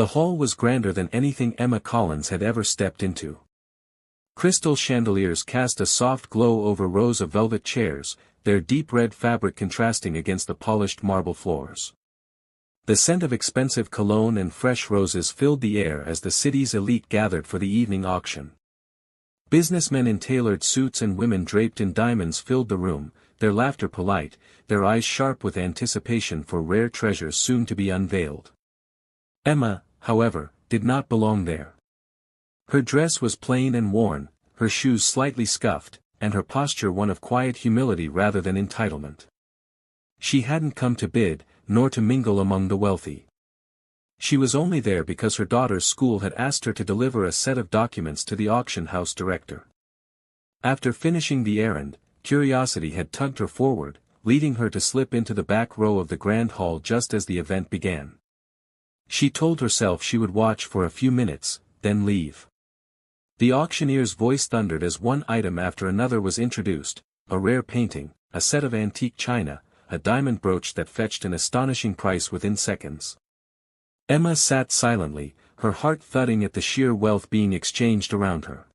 The hall was grander than anything Emma Collins had ever stepped into. Crystal chandeliers cast a soft glow over rows of velvet chairs, their deep red fabric contrasting against the polished marble floors. The scent of expensive cologne and fresh roses filled the air as the city's elite gathered for the evening auction. Businessmen in tailored suits and women draped in diamonds filled the room, their laughter polite, their eyes sharp with anticipation for rare treasures soon to be unveiled. Emma, however, did not belong there. Her dress was plain and worn, her shoes slightly scuffed, and her posture one of quiet humility rather than entitlement. She hadn't come to bid, nor to mingle among the wealthy. She was only there because her daughter's school had asked her to deliver a set of documents to the auction house director. After finishing the errand, curiosity had tugged her forward, leading her to slip into the back row of the grand hall just as the event began. She told herself she would watch for a few minutes, then leave. The auctioneer's voice thundered as one item after another was introduced, a rare painting, a set of antique china, a diamond brooch that fetched an astonishing price within seconds. Emma sat silently, her heart thudding at the sheer wealth being exchanged around her.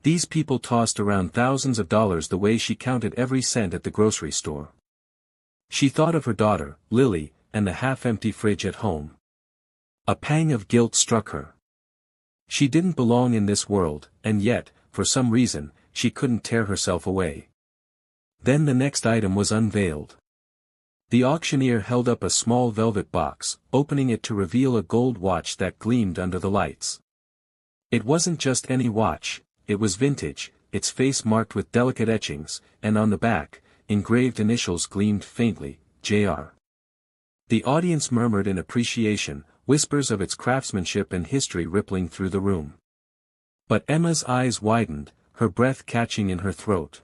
These people tossed around thousands of dollars the way she counted every cent at the grocery store. She thought of her daughter, Lily, and the half-empty fridge at home. A pang of guilt struck her. She didn't belong in this world, and yet, for some reason, she couldn't tear herself away. Then the next item was unveiled. The auctioneer held up a small velvet box, opening it to reveal a gold watch that gleamed under the lights. It wasn't just any watch, it was vintage, its face marked with delicate etchings, and on the back, engraved initials gleamed faintly, Jr. The audience murmured in appreciation, whispers of its craftsmanship and history rippling through the room. But Emma's eyes widened, her breath catching in her throat.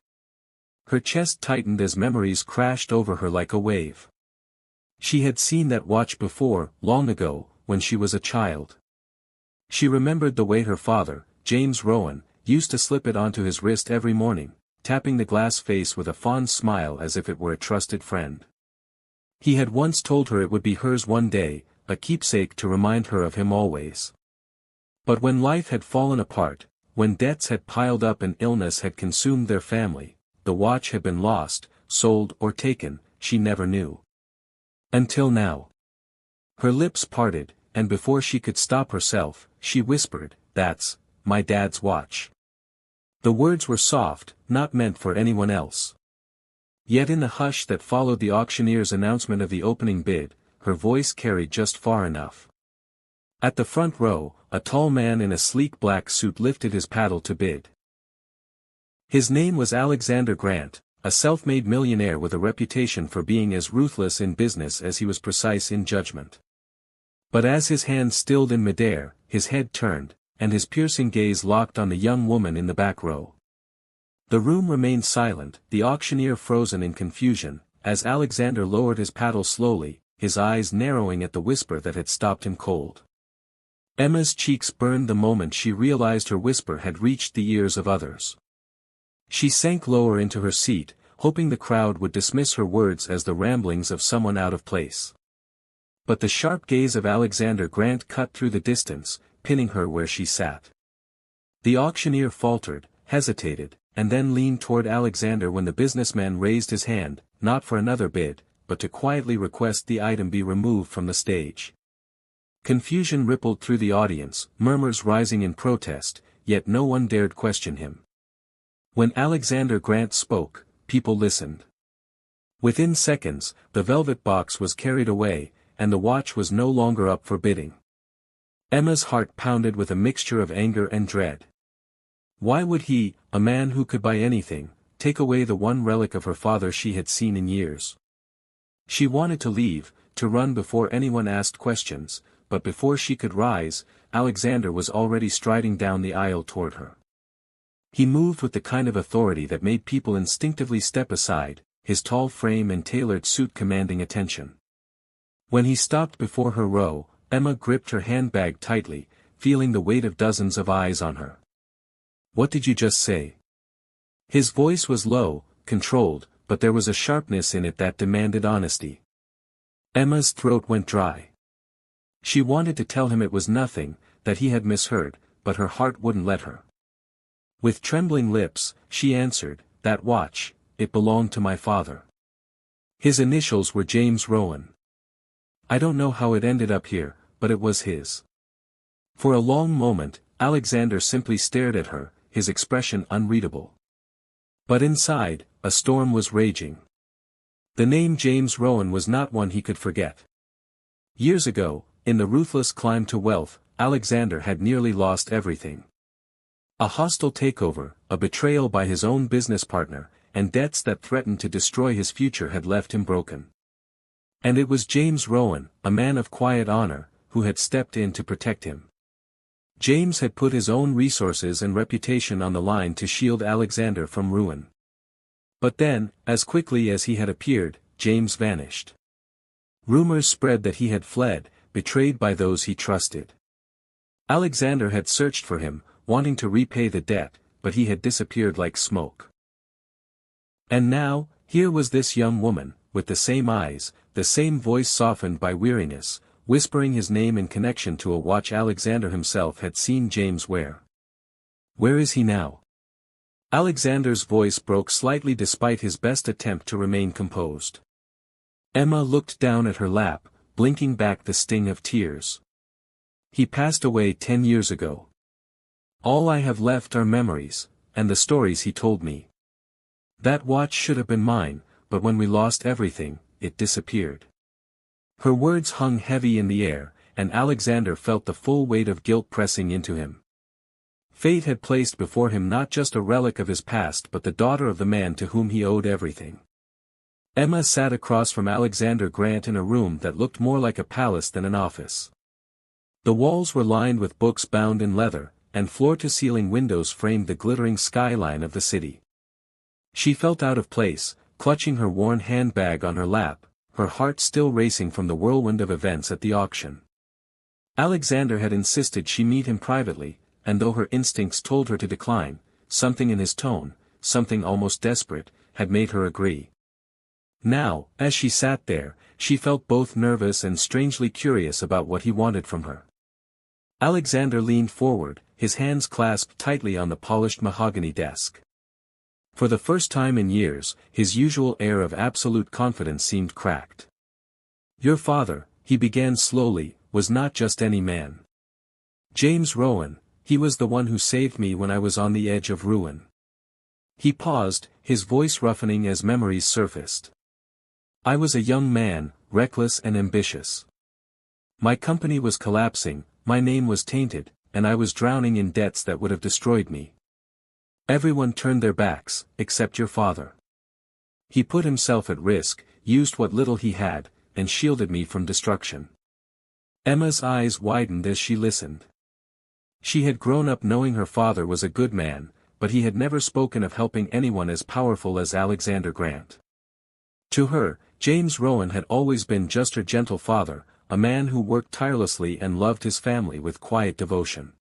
Her chest tightened as memories crashed over her like a wave. She had seen that watch before, long ago, when she was a child. She remembered the way her father, James Rowan, used to slip it onto his wrist every morning, tapping the glass face with a fond smile as if it were a trusted friend. He had once told her it would be hers one day, a keepsake to remind her of him always. But when life had fallen apart, when debts had piled up and illness had consumed their family, the watch had been lost, sold or taken, she never knew. Until now. Her lips parted, and before she could stop herself, she whispered, "That's my dad's watch." The words were soft, not meant for anyone else. Yet in the hush that followed the auctioneer's announcement of the opening bid, her voice carried just far enough. At the front row, a tall man in a sleek black suit lifted his paddle to bid. His name was Alexander Grant, a self-made millionaire with a reputation for being as ruthless in business as he was precise in judgment. But as his hand stilled in midair, his head turned, and his piercing gaze locked on the young woman in the back row. The room remained silent, the auctioneer frozen in confusion, as Alexander lowered his paddle slowly, his eyes narrowing at the whisper that had stopped him cold. Emma's cheeks burned the moment she realized her whisper had reached the ears of others. She sank lower into her seat, hoping the crowd would dismiss her words as the ramblings of someone out of place. But the sharp gaze of Alexander Grant cut through the distance, pinning her where she sat. The auctioneer faltered, hesitated, and then leaned toward Alexander when the businessman raised his hand, not for another bid, but to quietly request the item be removed from the stage. Confusion rippled through the audience, murmurs rising in protest, yet no one dared question him. When Alexander Grant spoke, people listened. Within seconds, the velvet box was carried away, and the watch was no longer up for bidding. Emma's heart pounded with a mixture of anger and dread. Why would he, a man who could buy anything, take away the one relic of her father she had seen in years? She wanted to leave, to run before anyone asked questions, but before she could rise, Alexander was already striding down the aisle toward her. He moved with the kind of authority that made people instinctively step aside, his tall frame and tailored suit commanding attention. When he stopped before her row, Emma gripped her handbag tightly, feeling the weight of dozens of eyes on her. "What did you just say?" His voice was low, controlled, but there was a sharpness in it that demanded honesty. Emma's throat went dry. She wanted to tell him it was nothing, that he had misheard, but her heart wouldn't let her. With trembling lips, she answered, "That watch, it belonged to my father. His initials were James Rowan. I don't know how it ended up here, but it was his." For a long moment, Alexander simply stared at her, his expression unreadable. But inside, a storm was raging. The name James Rowan was not one he could forget. Years ago, in the ruthless climb to wealth, Alexander had nearly lost everything. A hostile takeover, a betrayal by his own business partner, and debts that threatened to destroy his future had left him broken. And it was James Rowan, a man of quiet honor, who had stepped in to protect him. James had put his own resources and reputation on the line to shield Alexander from ruin. But then, as quickly as he had appeared, James vanished. Rumors spread that he had fled, betrayed by those he trusted. Alexander had searched for him, wanting to repay the debt, but he had disappeared like smoke. And now, here was this young woman, with the same eyes, the same voice softened by weariness, whispering his name in connection to a watch Alexander himself had seen James wear. Where is he now? Alexander's voice broke slightly despite his best attempt to remain composed. Emma looked down at her lap, blinking back the sting of tears. He passed away 10 years ago. All I have left are memories, and the stories he told me. That watch should have been mine, but when we lost everything, it disappeared. Her words hung heavy in the air, and Alexander felt the full weight of guilt pressing into him. Fate had placed before him not just a relic of his past but the daughter of the man to whom he owed everything. Emma sat across from Alexander Grant in a room that looked more like a palace than an office. The walls were lined with books bound in leather, and floor-to-ceiling windows framed the glittering skyline of the city. She felt out of place, clutching her worn handbag on her lap, her heart still racing from the whirlwind of events at the auction. Alexander had insisted she meet him privately, and though her instincts told her to decline, something in his tone, something almost desperate, had made her agree. Now, as she sat there, she felt both nervous and strangely curious about what he wanted from her. Alexander leaned forward, his hands clasped tightly on the polished mahogany desk. For the first time in years, his usual air of absolute confidence seemed cracked. "Your father," he began slowly, "was not just any man. James Rowan, he was the one who saved me when I was on the edge of ruin." He paused, his voice roughening as memories surfaced. "I was a young man, reckless and ambitious. My company was collapsing, my name was tainted, and I was drowning in debts that would have destroyed me. Everyone turned their backs, except your father. He put himself at risk, used what little he had, and shielded me from destruction." Emma's eyes widened as she listened. She had grown up knowing her father was a good man, but he had never spoken of helping anyone as powerful as Alexander Grant. To her, James Rowan had always been just her gentle father, a man who worked tirelessly and loved his family with quiet devotion.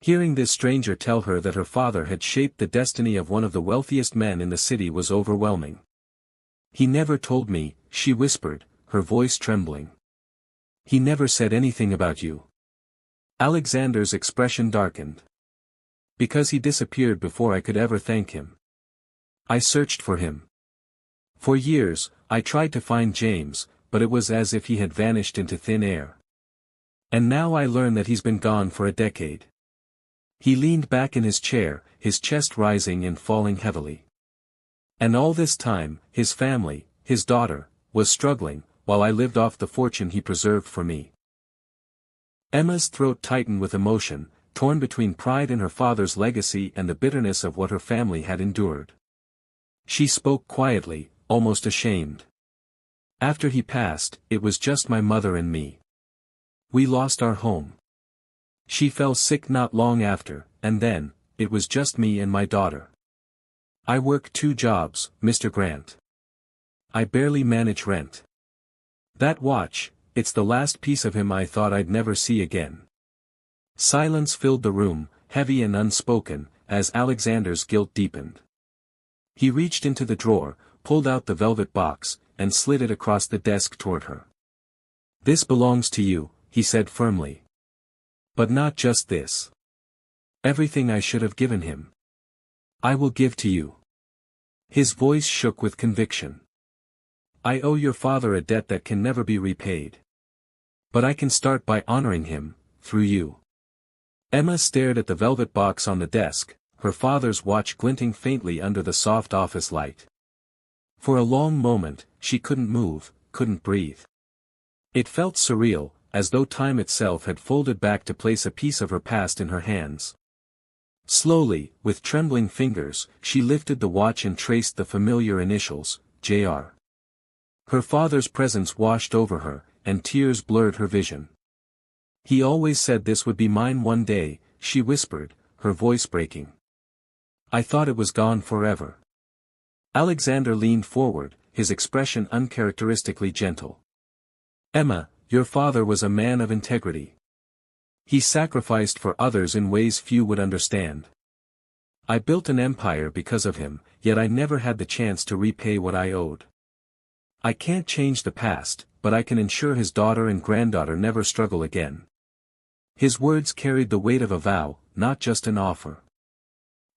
Hearing this stranger tell her that her father had shaped the destiny of one of the wealthiest men in the city was overwhelming. "He never told me," she whispered, her voice trembling. "He never said anything about you." Alexander's expression darkened. "Because he disappeared before I could ever thank him. I searched for him. For years, I tried to find James, but it was as if he had vanished into thin air. And now I learn that he's been gone for a decade." He leaned back in his chair, his chest rising and falling heavily. "And all this time, his family, his daughter, was struggling, while I lived off the fortune he preserved for me." Emma's throat tightened with emotion, torn between pride in her father's legacy and the bitterness of what her family had endured. She spoke quietly, almost ashamed. "After he passed, it was just my mother and me. We lost our home. She fell sick not long after, and then, it was just me and my daughter. I work 2 jobs, Mr. Grant. I barely manage rent. That watch, it's the last piece of him I thought I'd never see again." Silence filled the room, heavy and unspoken, as Alexander's guilt deepened. He reached into the drawer, pulled out the velvet box, and slid it across the desk toward her. "This belongs to you, he said firmly. But not just this. Everything I should have given him, I will give to you. His voice shook with conviction. I owe your father a debt that can never be repaid. But I can start by honoring him, through you. Emma stared at the velvet box on the desk, her father's watch glinting faintly under the soft office light. For a long moment, she couldn't move, couldn't breathe. It felt surreal, as though time itself had folded back to place a piece of her past in her hands. Slowly, with trembling fingers, she lifted the watch and traced the familiar initials, Jr. Her father's presence washed over her, and tears blurred her vision. He always said this would be mine one day, she whispered, her voice breaking. I thought it was gone forever. Alexander leaned forward, his expression uncharacteristically gentle. Emma, your father was a man of integrity. He sacrificed for others in ways few would understand. I built an empire because of him, yet I never had the chance to repay what I owed. I can't change the past, but I can ensure his daughter and granddaughter never struggle again. His words carried the weight of a vow, not just an offer.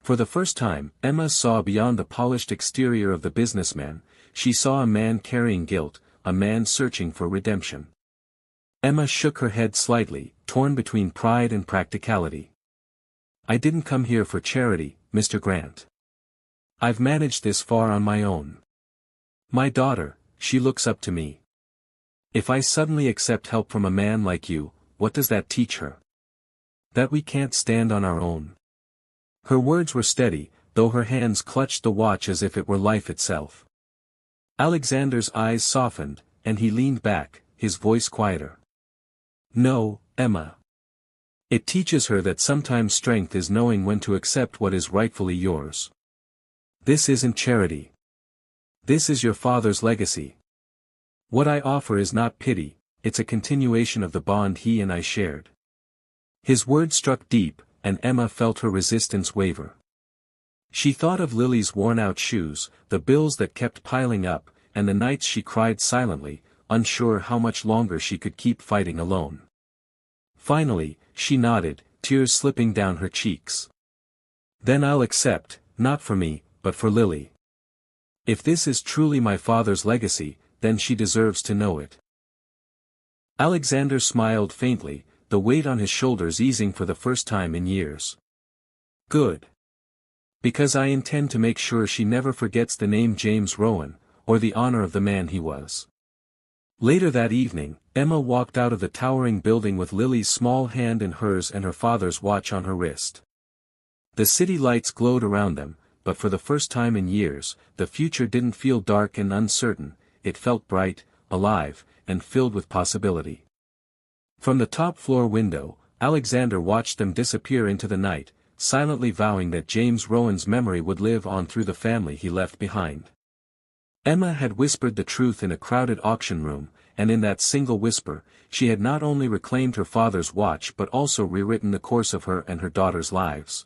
For the first time, Emma saw beyond the polished exterior of the businessman. She saw a man carrying guilt, a man searching for redemption. Emma shook her head slightly, torn between pride and practicality. I didn't come here for charity, Mr. Grant. I've managed this far on my own. My daughter, she looks up to me. If I suddenly accept help from a man like you, what does that teach her? That we can't stand on our own. Her words were steady, though her hands clutched the watch as if it were life itself. Alexander's eyes softened, and he leaned back, his voice quieter. No, Emma. It teaches her that sometimes strength is knowing when to accept what is rightfully yours. This isn't charity. This is your father's legacy. What I offer is not pity, it's a continuation of the bond he and I shared. His words struck deep, and Emma felt her resistance waver. She thought of Lily's worn-out shoes, the bills that kept piling up, and the nights she cried silently, unsure how much longer she could keep fighting alone. Finally, she nodded, tears slipping down her cheeks. Then I'll accept, not for me, but for Lily. If this is truly my father's legacy, then she deserves to know it. Alexander smiled faintly, the weight on his shoulders easing for the first time in years. Good. Because I intend to make sure she never forgets the name James Rowan, or the honor of the man he was. Later that evening, Emma walked out of the towering building with Lily's small hand in hers and her father's watch on her wrist. The city lights glowed around them, but for the first time in years, the future didn't feel dark and uncertain, it felt bright, alive, and filled with possibility. From the top-floor window, Alexander watched them disappear into the night, silently vowing that James Rowan's memory would live on through the family he left behind. Emma had whispered the truth in a crowded auction room, and in that single whisper, she had not only reclaimed her father's watch but also rewritten the course of her and her daughter's lives.